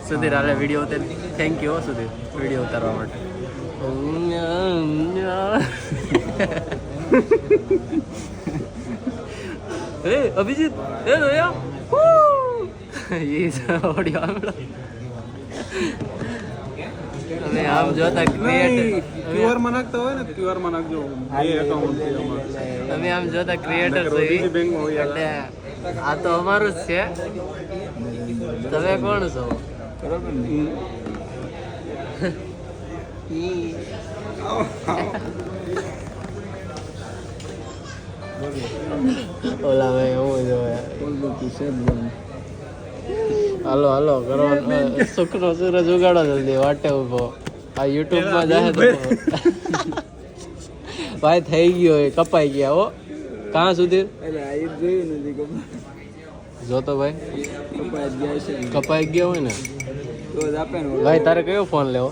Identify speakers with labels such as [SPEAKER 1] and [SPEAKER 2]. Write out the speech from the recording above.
[SPEAKER 1] સુધીર હાલે વિડીયો ઉતાર. Thank you Sudhir video ઉતારવા માટે. એ અભિજીત એ રોયા ये ऑडियो અમે આમ જોતા
[SPEAKER 2] ક્યુઆર માં નાખતા હોય ને ક્યુઆર માં નાખજો એ એકાઉન્ટ છે અમારું.
[SPEAKER 1] અમે આમ જોતા ક્રિએટર છે એટલે આ તો અમારું જ છે. તમે કોણ છો?
[SPEAKER 2] બરાબર ને?
[SPEAKER 1] ઓલા ભાઈ હું જોયા. હાલો હાલો કરો સુખનો સૂરજ ઉગાડો જલ્દી વાટે ઉભો. આ યુટ્યુબ માં જાય તો ભાઈ થઈ ગયો એ કપાઈ ગયા હો. કાં સુધી જોતો ભાઈ કપાઈ ગયા હોય ને ભાઈ તારે કયો ફોન લેવો?